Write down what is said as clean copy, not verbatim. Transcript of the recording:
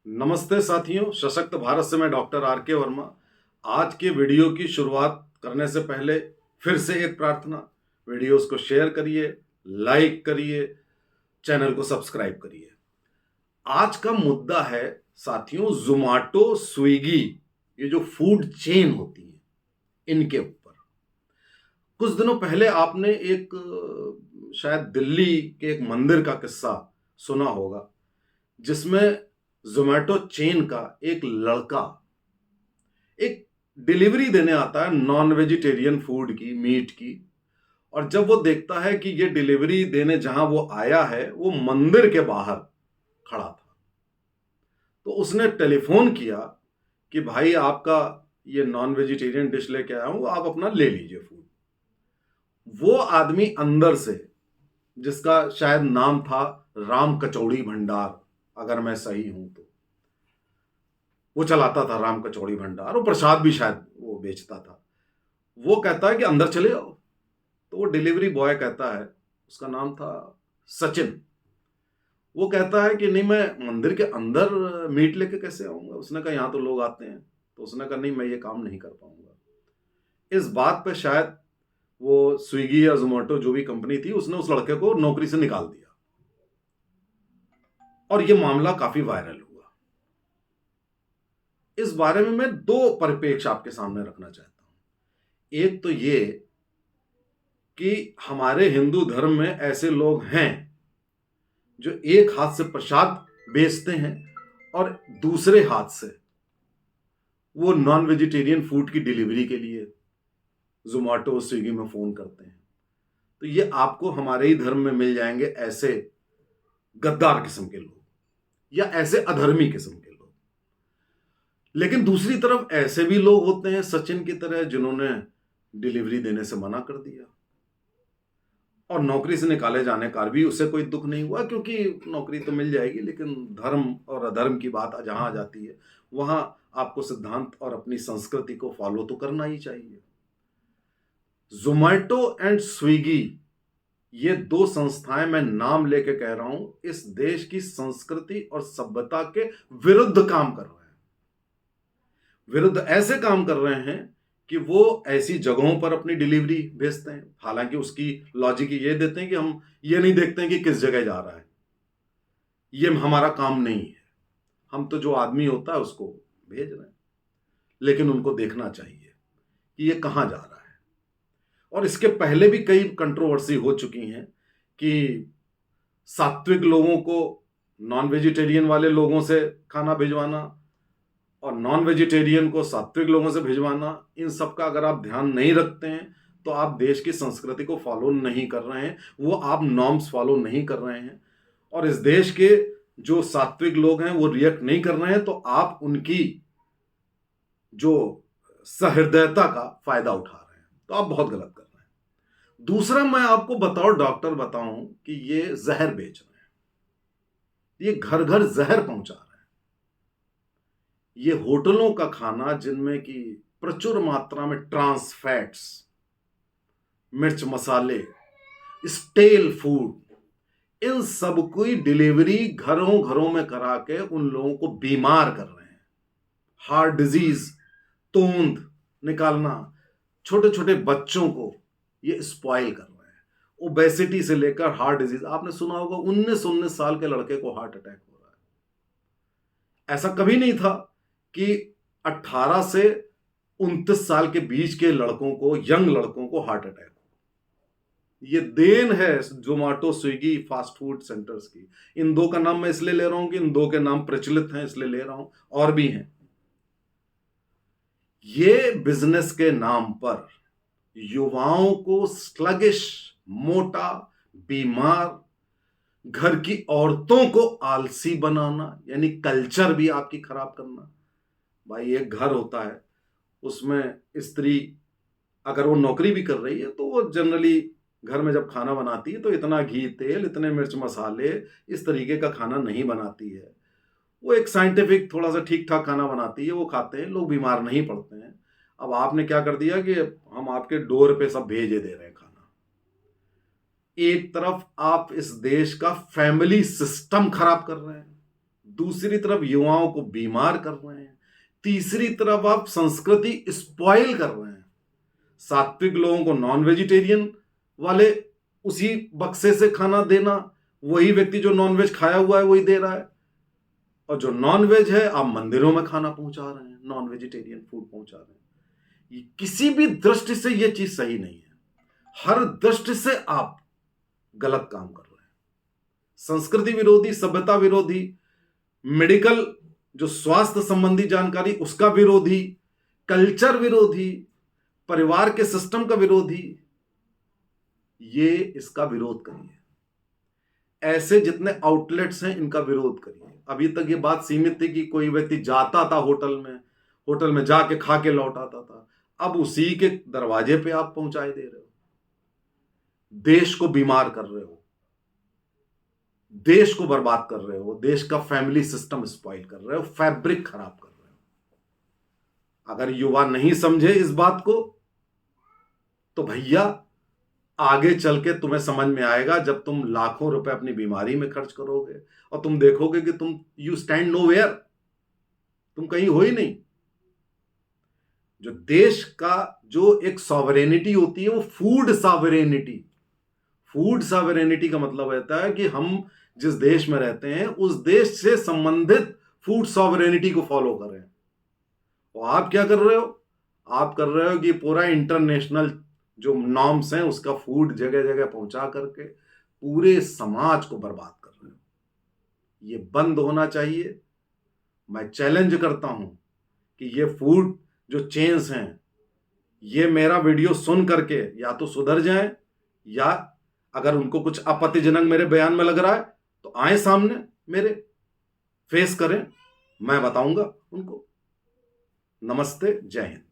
नमस्ते साथियों, सशक्त भारत से मैं डॉक्टर आर के वर्मा। आज के वीडियो की शुरुआत करने से पहले फिर से एक प्रार्थना, वीडियोस को शेयर करिए, लाइक करिए, चैनल को सब्सक्राइब करिए। आज का मुद्दा है साथियों ज़ोमैटो, स्विगी, ये जो फूड चेन होती है इनके ऊपर। कुछ दिनों पहले आपने एक शायद दिल्ली के एक मंदिर का किस्सा सुना होगा, जिसमें ज़ोमैटो चेन का एक लड़का एक डिलीवरी देने आता है नॉन वेजिटेरियन फूड की, मीट की। और जब वो देखता है कि ये डिलीवरी देने जहां वो आया है वो मंदिर के बाहर खड़ा था, तो उसने टेलीफोन किया कि भाई आपका ये नॉन वेजिटेरियन डिश लेके आया हूं, आप अपना ले लीजिए फूड। वो आदमी अंदर से, जिसका शायद नाम था राम कचौड़ी भंडार, अगर मैं सही हूं तो, वो चलाता था राम कचौड़ी भंडार और प्रसाद भी शायद वो बेचता था। वो कहता है कि अंदर चले आओ। तो वो डिलीवरी बॉय कहता है, उसका नाम था सचिन, वो कहता है कि नहीं, मैं मंदिर के अंदर मीट लेके कैसे आऊंगा। उसने कहा यहाँ तो लोग आते हैं। तो उसने कहा नहीं, मैं ये काम नहीं कर पाऊंगा। इस बात पे शायद वो स्विगी या जोमेटो जो भी कंपनी थी, उसने उस लड़के को नौकरी से निकाल दिया और ये मामला काफी वायरल हुआ। इस बारे में मैं दो परिप्रेक्ष्य आपके सामने रखना चाहता हूं। एक तो ये कि हमारे हिंदू धर्म में ऐसे लोग हैं जो एक हाथ से प्रसाद बेचते हैं और दूसरे हाथ से वो नॉन वेजिटेरियन फूड की डिलीवरी के लिए जोमेटो स्विगी में फोन करते हैं। तो ये आपको हमारे ही धर्म में मिल जाएंगे ऐसे गद्दार किस्म के लोग या ऐसे अधर्मी किस्म के लोग। लेकिन दूसरी तरफ ऐसे भी लोग होते हैं सचिन की तरह, जिन्होंने डिलीवरी देने से मना कर दिया और नौकरी से निकाले जाने का भी उसे कोई दुख नहीं हुआ, क्योंकि नौकरी तो मिल जाएगी। लेकिन धर्म और अधर्म की बात जहां आ जाती है, वहां आपको सिद्धांत और अपनी संस्कृति को फॉलो तो करना ही चाहिए। जोमेटो एंड स्विगी, ये दो संस्थाएं, मैं नाम लेके कह रहा हूं, इस देश की संस्कृति और सभ्यता के विरुद्ध काम कर रहे हैं। विरुद्ध ऐसे काम कर रहे हैं कि वो ऐसी जगहों पर अपनी डिलीवरी भेजते हैं। हालांकि उसकी लॉजिक ये देते हैं कि हम ये नहीं देखते हैं कि किस जगह जा रहा है, ये हमारा काम नहीं है, हम तो जो आदमी होता है उसको भेज रहे हैं। लेकिन उनको देखना चाहिए कि ये कहां जा रहा है। और इसके पहले भी कई कंट्रोवर्सी हो चुकी हैं कि सात्विक लोगों को नॉन वेजिटेरियन वाले लोगों से खाना भिजवाना और नॉन वेजिटेरियन को सात्विक लोगों से भिजवाना, इन सब का अगर आप ध्यान नहीं रखते हैं तो आप देश की संस्कृति को फॉलो नहीं कर रहे हैं, वो आप नॉर्म्स फॉलो नहीं कर रहे हैं। और इस देश के जो सात्विक लोग हैं वो रिएक्ट नहीं कर रहे हैं, तो आप उनकी जो सहृदयता का फायदा उठा रहे हैं, तो आप बहुत गलत कर रहे हैं। दूसरा, मैं आपको डॉक्टर बताऊं कि ये जहर बेच रहे हैं, ये घर घर जहर पहुंचा रहे हैं। ये होटलों का खाना जिनमें कि प्रचुर मात्रा में ट्रांस फैट्स, मिर्च मसाले, स्टेल फूड, इन सब की डिलीवरी घरों घरों में करा के उन लोगों को बीमार कर रहे हैं। हार्ट डिजीज, तोंद निकालना, छोटे छोटे बच्चों को ये स्पॉइल कर रहे हैं। ओबेसिटी से लेकर हार्ट डिजीज, आपने सुना होगा 19-19 साल के लड़के को हार्ट अटैक हो रहा है। ऐसा कभी नहीं था कि 18 से 29 साल के बीच के लड़कों को, यंग लड़कों को हार्ट अटैक हो। ये देन है Zomato, Swiggy, fast food centres की। इन दो का नाम मैं इसलिए ले रहा हूं कि इन दो के नाम प्रचलित हैं, इसलिए ले रहा हूं, और भी हैं। ये बिजनेस के नाम पर युवाओं को स्लगिश, मोटा, बीमार, घर की औरतों को आलसी बनाना, यानी कल्चर भी आपकी खराब करना। भाई एक घर होता है, उसमें स्त्री अगर वो नौकरी भी कर रही है तो वो जनरली घर में जब खाना बनाती है तो इतना घी तेल, इतने मिर्च मसाले, इस तरीके का खाना नहीं बनाती है। वो एक साइंटिफिक थोड़ा सा ठीक ठाक खाना बनाती है, वो खाते हैं, लोग बीमार नहीं पड़ते हैं। अब आपने क्या कर दिया कि हम आपके डोर पे सब भेजे दे रहे हैं खाना। एक तरफ आप इस देश का फैमिली सिस्टम खराब कर रहे हैं, दूसरी तरफ युवाओं को बीमार कर रहे हैं, तीसरी तरफ आप संस्कृति स्पॉइल कर रहे हैं। सात्विक लोगों को नॉन वेजिटेरियन वाले उसी बक्से से खाना देना, वही व्यक्ति जो नॉन वेज खाया हुआ है वही दे रहा है, और जो नॉन वेज है आप मंदिरों में खाना पहुंचा रहे हैं, नॉन वेजिटेरियन फूड पहुंचा रहे हैं। किसी भी दृष्टि से यह चीज सही नहीं है। हर दृष्टि से आप गलत काम कर रहे हैं। संस्कृति विरोधी, सभ्यता विरोधी, मेडिकल जो स्वास्थ्य संबंधी जानकारी उसका विरोधी, कल्चर विरोधी, परिवार के सिस्टम का विरोधी, ये इसका विरोध करिए। ऐसे जितने आउटलेट्स हैं इनका विरोध करिए। अभी तक ये बात सीमित थी कि कोई व्यक्ति जाता था होटल में जाके खा के लौट आता था, अब उसी के दरवाजे पे आप पहुंचाए दे रहे हो। देश को बीमार कर रहे हो, देश को बर्बाद कर रहे हो, देश का फैमिली सिस्टम स्पॉइल कर रहे हो, फैब्रिक खराब कर रहे हो। अगर युवा नहीं समझे इस बात को तो भैया आगे चल के तुम्हें समझ में आएगा, जब तुम लाखों रुपए अपनी बीमारी में खर्च करोगे और तुम देखोगे कि तुम यू स्टैंड नोवेयर, तुम कहीं हो ही नहीं। जो देश का जो एक सॉवरेनिटी होती है वो फूड सॉवरेनिटी का मतलब रहता है कि हम जिस देश में रहते हैं उस देश से संबंधित फूड सॉवरेनिटी को फॉलो करें। और आप क्या कर रहे हो? आप कर रहे हो कि पूरा इंटरनेशनल जो नॉर्म्स हैं उसका फूड जगह जगह पहुंचा करके पूरे समाज को बर्बाद कर रहे हो। ये बंद होना चाहिए। मैं चैलेंज करता हूं कि ये फूड जो चेन्स हैं ये मेरा वीडियो सुन करके या तो सुधर जाएं, या अगर उनको कुछ आपत्तिजनक मेरे बयान में लग रहा है तो आए सामने मेरे, फेस करें, मैं बताऊंगा उनको। नमस्ते, जय हिंद।